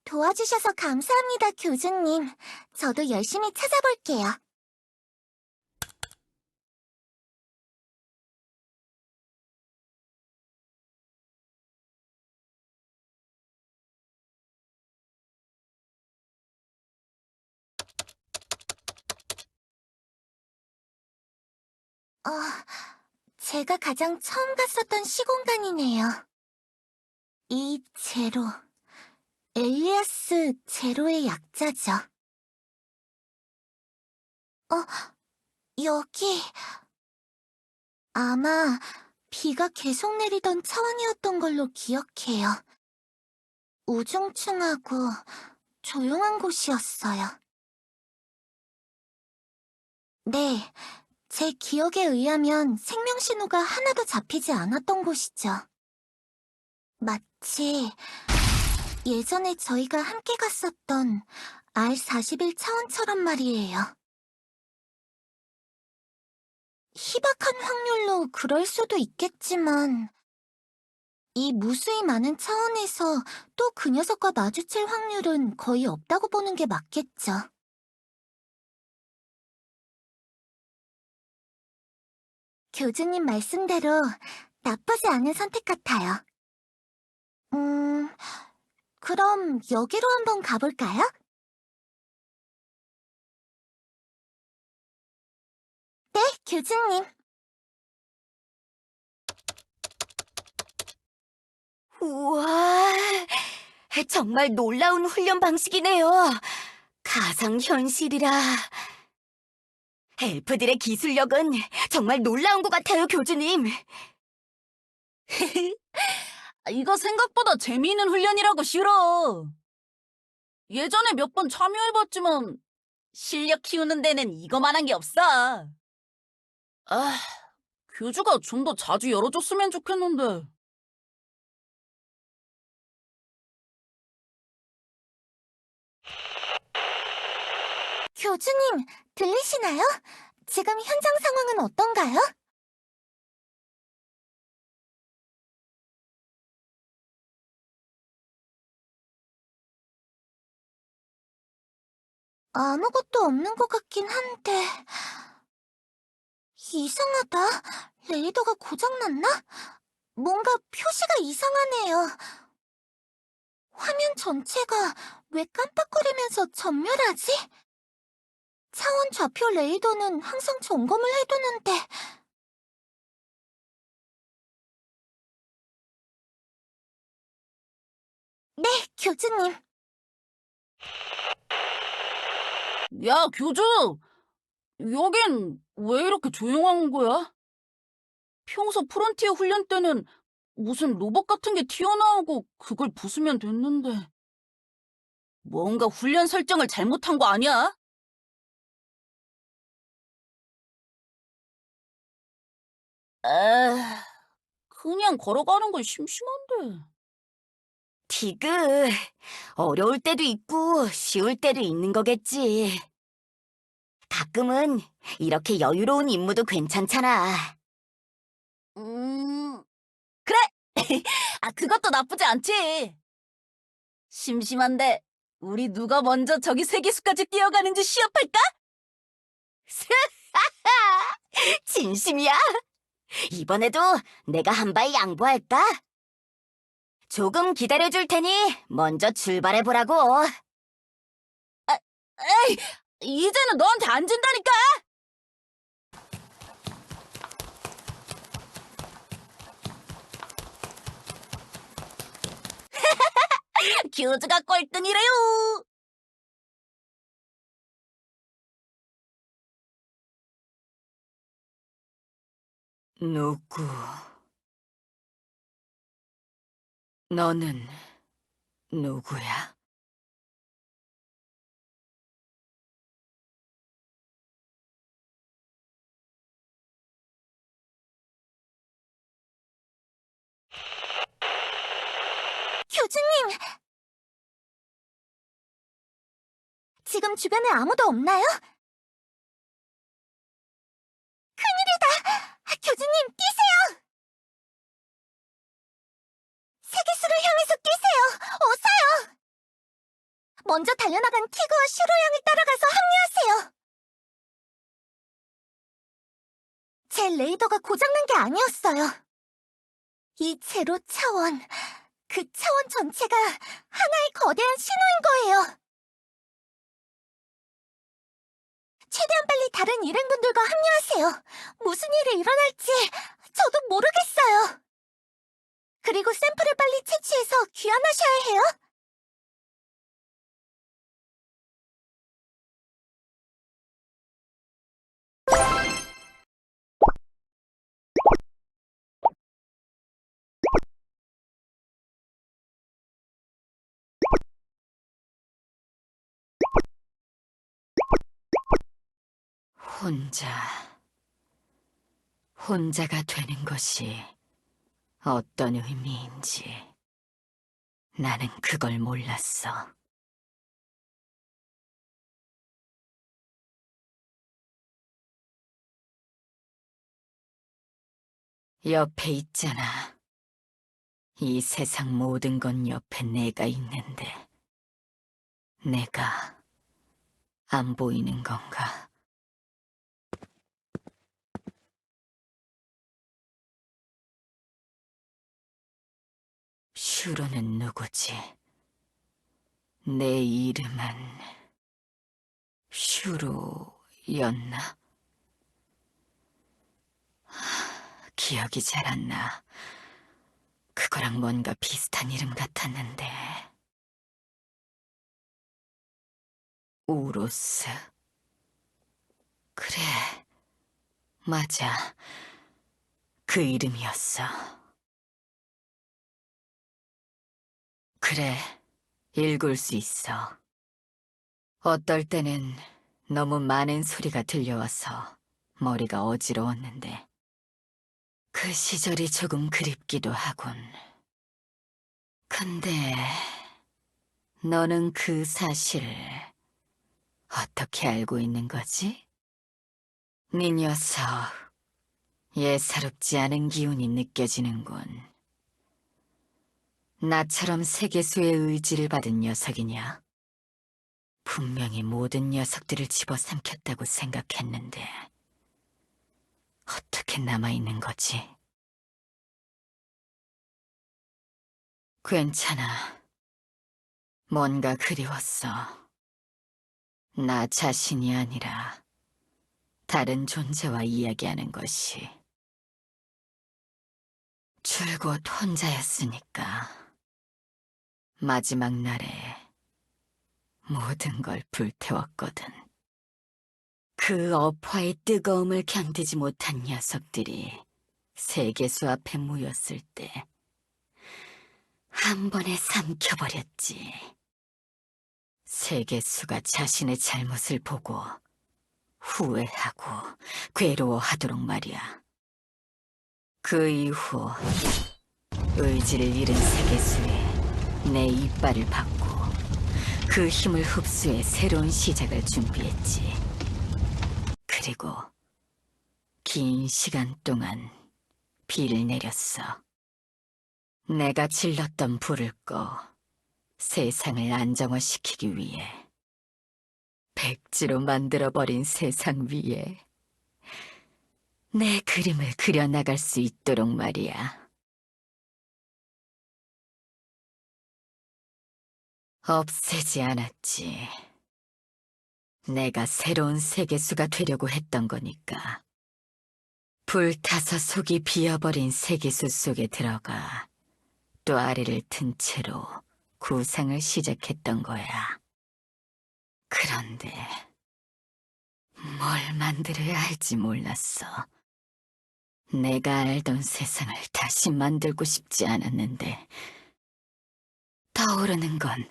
S3: 도와주셔서 감사합니다, 교주님. 저도 열심히 찾아볼게요. 제가 가장 처음 갔었던 시공간이네요. 이 제로, 엘리아스 제로의 약자죠. 여기... 아마 비가 계속 내리던 차원이었던 걸로 기억해요. 우중충하고 조용한 곳이었어요. 네, 제 기억에 의하면 생명신호가 하나도 잡히지 않았던 곳이죠. 마치 예전에 저희가 함께 갔었던 R41 차원처럼 말이에요. 희박한 확률로 그럴 수도 있겠지만 이 무수히 많은 차원에서 또 그 녀석과 마주칠 확률은 거의 없다고 보는 게 맞겠죠. 교주님 말씀대로 나쁘지 않은 선택 같아요. 그럼 여기로 한번 가볼까요? 네, 교주님.
S2: 우와, 정말 놀라운 훈련 방식이네요. 가상현실이라. 엘프들의 기술력은 정말 놀라운 것 같아요, 교주님.
S4: 이거 생각보다 재미있는 훈련이라고 싫어. 예전에 몇 번 참여해봤지만 실력 키우는 데는 이거만한 게 없어. 아, 교주가 좀 더 자주 열어줬으면 좋겠는데.
S1: 교주님, 들리시나요? 지금 현장 상황은 어떤가요? 아무것도 없는 것 같긴 한데... 이상하다. 레이더가 고장났나? 뭔가 표시가 이상하네요. 화면 전체가 왜 깜빡거리면서 전멸하지? 차원 좌표 레이더는 항상 점검을 해두는데... 네, 교주님.
S4: 야, 교주! 여긴 왜 이렇게 조용한 거야? 평소 프론티어 훈련 때는 무슨 로봇 같은 게 튀어나오고 그걸 부수면 됐는데. 뭔가 훈련 설정을 잘못한 거 아니야? 에, 그냥 걸어가는 건 심심한데.
S2: 디그, 어려울 때도 있고 쉬울 때도 있는 거겠지. 가끔은 이렇게 여유로운 임무도 괜찮잖아.
S4: 그래! 그것도 나쁘지 않지. 심심한데 우리 누가 먼저 저기 세계수까지 뛰어가는지 시합할까?
S2: 진심이야? 이번에도 내가 한 발 양보할까? 조금 기다려줄 테니 먼저 출발해보라고.
S4: 에이, 이제는 너한테 안 진다니까! 교주가 꼴등이래요!
S2: 누구? 너는 누구야?
S1: 교주님! 지금 주변에 아무도 없나요? 큰일이다! 교주님, 뛰세요! 세계수를 향해서 뛰세요! 어서요! 먼저 달려나간 키그와 슈로 양을 따라가서 합류하세요! 제 레이더가 고장난 게 아니었어요. 이 제로 차원, 그 차원 전체가 하나의 거대한 신호인 거예요. 최대한 빨리 다른 일행분들과 합류하세요. 무슨 일이 일어날지 저도 모르겠어요. 그리고 샘플을 빨리 채취해서 귀환하셔야 해요.
S2: 혼자가 되는 것이 어떤 의미인지 나는 그걸 몰랐어. 옆에 있잖아. 이 세상 모든 건 옆에 내가 있는데 내가 안 보이는 건가? 슈로는 누구지? 내 이름은 슈로였나? 기억이 잘 안 나. 그거랑 뭔가 비슷한 이름 같았는데. 우로스. 그래, 맞아. 그 이름이었어. 그래, 읽을 수 있어. 어떨 때는 너무 많은 소리가 들려와서 머리가 어지러웠는데 그 시절이 조금 그립기도 하군. 근데 너는 그 사실을 어떻게 알고 있는 거지? 네 녀석, 예사롭지 않은 기운이 느껴지는군. 나처럼 세계수의 의지를 받은 녀석이냐? 분명히 모든 녀석들을 집어삼켰다고 생각했는데 어떻게 남아있는 거지? 괜찮아. 뭔가 그리웠어. 나 자신이 아니라 다른 존재와 이야기하는 것이. 줄곧 혼자였으니까. 마지막 날에 모든 걸 불태웠거든. 그 업화의 뜨거움을 견디지 못한 녀석들이 세계수 앞에 모였을 때 한 번에 삼켜버렸지. 세계수가 자신의 잘못을 보고 후회하고 괴로워하도록 말이야. 그 이후 의지를 잃은 세계수에 내 이빨을 받고 그 힘을 흡수해 새로운 시작을 준비했지. 그리고 긴 시간 동안 비를 내렸어. 내가 질렀던 불을 꺼 세상을 안정화시키기 위해. 백지로 만들어버린 세상 위에 내 그림을 그려나갈 수 있도록 말이야. 없애지 않았지. 내가 새로운 세계수가 되려고 했던 거니까. 불타서 속이 비어버린 세계수 속에 들어가 또 아래를 튼 채로 구상을 시작했던 거야. 그런데 뭘 만들어야 할지 몰랐어. 내가 알던 세상을 다시 만들고 싶지 않았는데 떠오르는 건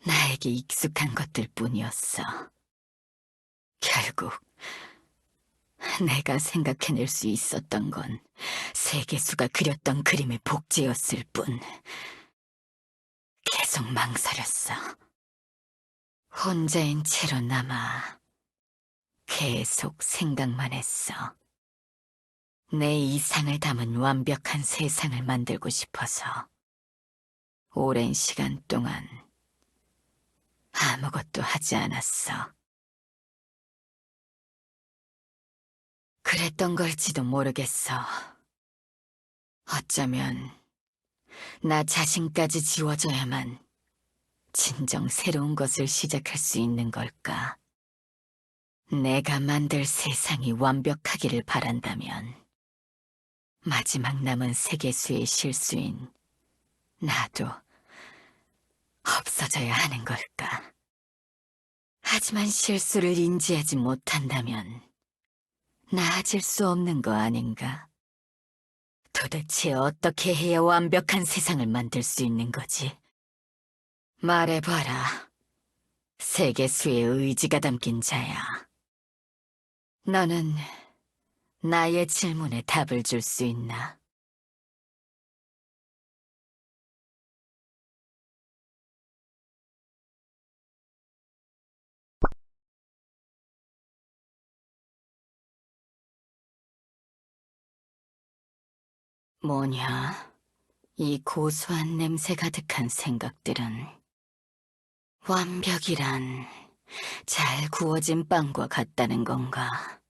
S2: 나에게 익숙한 것들 뿐이었어. 결국 내가 생각해낼 수 있었던 건 세계수가 그렸던 그림의 복제였을 뿐. 계속 망설였어. 혼자인 채로 남아 계속 생각만 했어. 내 이상을 담은 완벽한 세상을 만들고 싶어서 오랜 시간 동안 아무것도 하지 않았어. 그랬던 걸지도 모르겠어. 어쩌면 나 자신까지 지워져야만 진정 새로운 것을 시작할 수 있는 걸까? 내가 만들 세상이 완벽하기를 바란다면 마지막 남은 세계수의 실수인 나도 없어져야 하는 걸까? 하지만 실수를 인지하지 못한다면 나아질 수 없는 거 아닌가? 도대체 어떻게 해야 완벽한 세상을 만들 수 있는 거지? 말해봐라. 세계수의 의지가 담긴 자야. 너는 나의 질문에 답을 줄 수 있나? 뭐냐? 이 고소한 냄새 가득한 생각들은 완벽이란 잘 구워진 빵과 같다는 건가?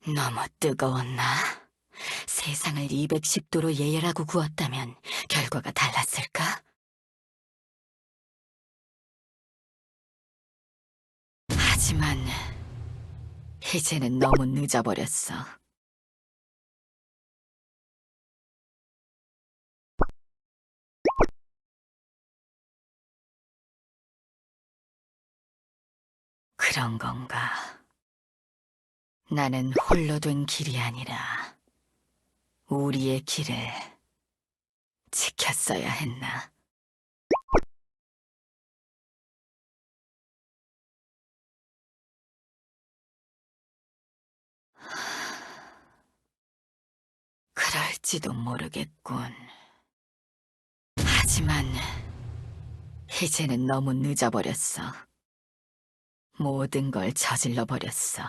S2: 너무 뜨거웠나? 세상을 210도로 예열하고 구웠다면 결과가 달랐을까? 하지만 이제는 너무 늦어버렸어. 그런 건가? 나는 홀로 된 길이 아니라 우리의 길을 지켰어야 했나? 그럴지도 모르겠군. 하지만 이제는 너무 늦어버렸어. 모든 걸 저질러 버렸어.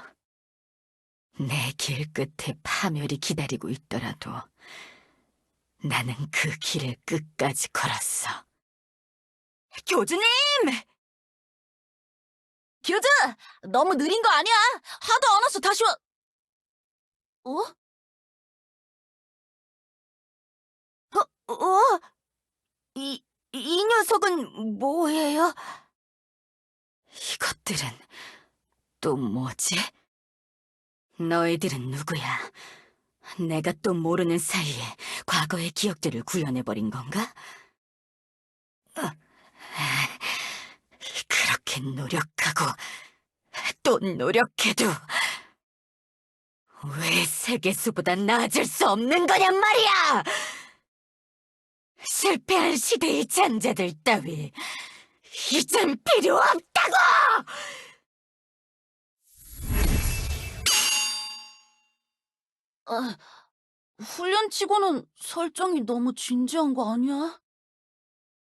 S2: 내 길 끝에 파멸이 기다리고 있더라도 나는 그 길을 끝까지 걸었어. 교주님! 교주! 너무 느린 거 아니야? 하도 안 와서 다시 와... 어? 이 녀석은 뭐예요? 이것들은 또 뭐지? 너희들은 누구야? 내가 또 모르는 사이에 과거의 기억들을 구현해버린 건가? 그렇게 노력하고 또 노력해도 왜 세계수보다 나아질 수 없는 거냔 말이야! 실패한 시대의 잔재들 따위 이젠 필요 없다고!
S4: 훈련치고는 설정이 너무 진지한 거 아니야?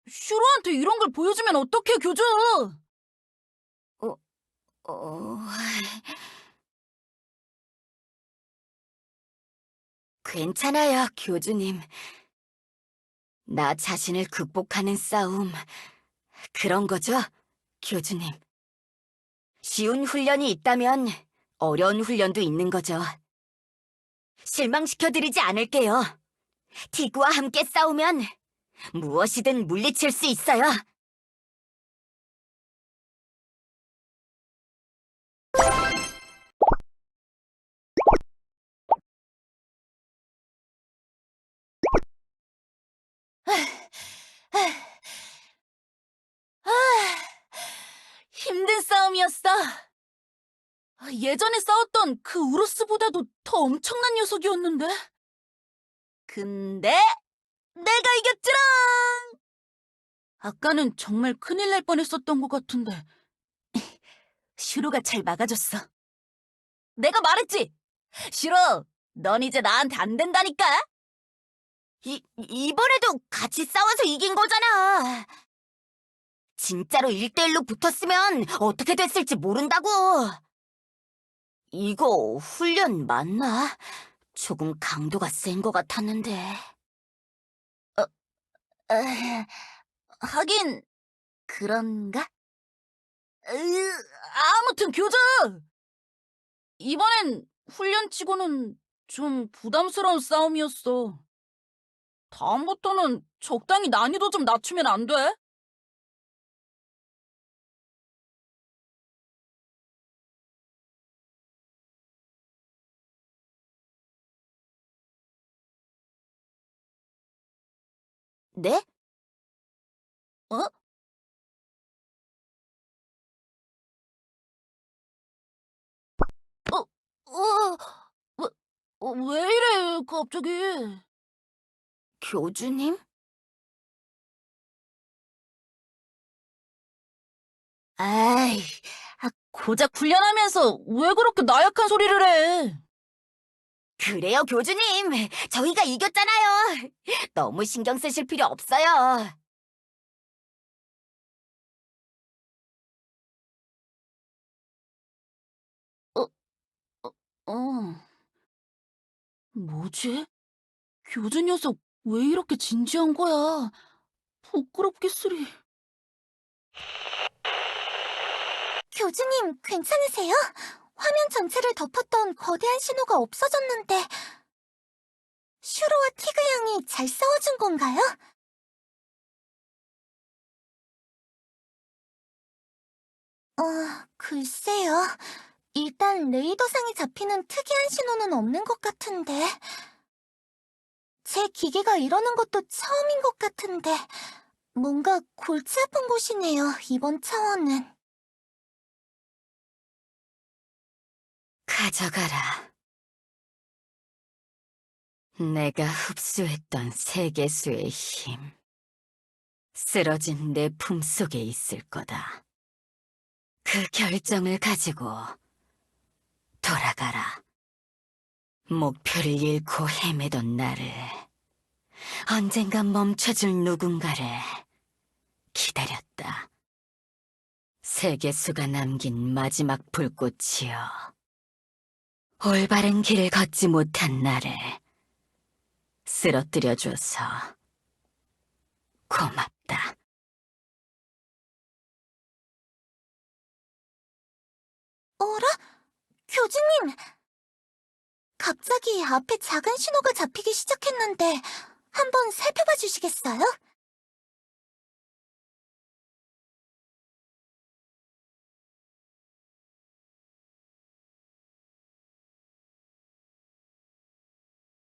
S4: 슈로한테 이런 걸 보여주면 어떡해, 교주!
S2: 어... 괜찮아요, 교주님. 나 자신을 극복하는 싸움, 그런 거죠, 교주님. 쉬운 훈련이 있다면 어려운 훈련도 있는 거죠. 실망시켜드리지 않을게요. 티그와 함께 싸우면 무엇이든 물리칠 수 있어요.
S4: 힘든 싸움이었어. 예전에 싸웠던 그 우루스보다도 더 엄청난 녀석이었는데. 근데 내가 이겼지롱! 아까는 정말 큰일 날 뻔했었던 것 같은데. 슈로가 잘 막아줬어. 내가 말했지! 슈로, 넌 이제 나한테 안 된다니까?
S3: 이번에도 같이 싸워서 이긴 거잖아. 진짜로 1대1로 붙었으면 어떻게 됐을지 모른다고. 이거 훈련 맞나? 조금 강도가 센 것 같았는데. 하긴 그런가?
S4: 아무튼 교주! 이번엔 훈련치고는 좀 부담스러운 싸움이었어. 다음부터는 적당히 난이도 좀 낮추면 안 돼?
S3: 네?
S4: 어? 왜, 왜 이래, 갑자기?
S3: 교주님?
S4: 아이, 고작 훈련하면서 왜 그렇게 나약한 소리를 해?
S3: 그래요, 교주님. 저희가 이겼잖아요. 너무 신경 쓰실 필요 없어요.
S4: 어, 뭐지? 교주 녀석 왜 이렇게 진지한 거야? 부끄럽겠으리.
S1: 교주님, 괜찮으세요? 화면 전체를 덮었던 거대한 신호가 없어졌는데 슈로와 티그 양이 잘 싸워준 건가요? 글쎄요. 일단 레이더상에 잡히는 특이한 신호는 없는 것 같은데 제 기계가 이러는 것도 처음인 것 같은데 뭔가 골치 아픈 곳이네요, 이번 차원은.
S3: 가져가라. 내가 흡수했던 세계수의 힘. 쓰러진 내 품속에 있을 거다. 그 결정을 가지고 돌아가라. 목표를 잃고 헤매던 나를, 언젠가 멈춰줄 누군가를 기다렸다. 세계수가 남긴 마지막 불꽃이여. 올바른 길을 걷지 못한 나를 쓰러뜨려줘서 고맙다.
S1: 어라? 교주님! 갑자기 앞에 작은 신호가 잡히기 시작했는데 한번 살펴봐 주시겠어요?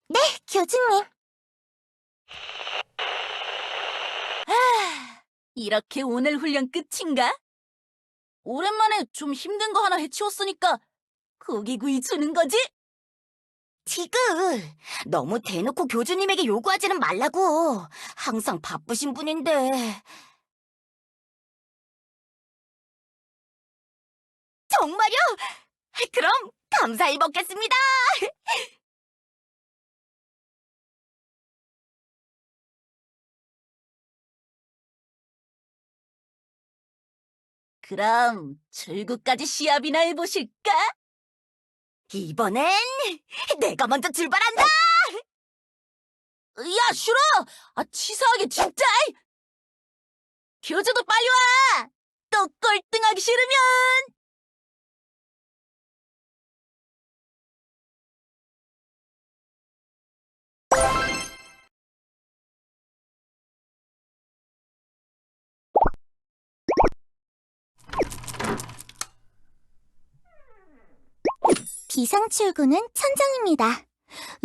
S1: 네, 교주님.
S4: 이렇게 오늘 훈련 끝인가? 오랜만에 좀 힘든 거 하나 해치웠으니까 고기구이 주는 거지?
S3: 티그, 너무 대놓고 교주님에게 요구하지는 말라고. 항상 바쁘신 분인데. 정말요? 그럼 감사히 먹겠습니다.
S4: 그럼 출구까지 시합이나 해보실까?
S3: 이번엔 내가 먼저 출발한다.
S4: 야, 슈로! 치사하게 진짜! 교주도 빨리 와! 또 꼴등하기 싫으면!
S1: 비상 출구는 천장입니다.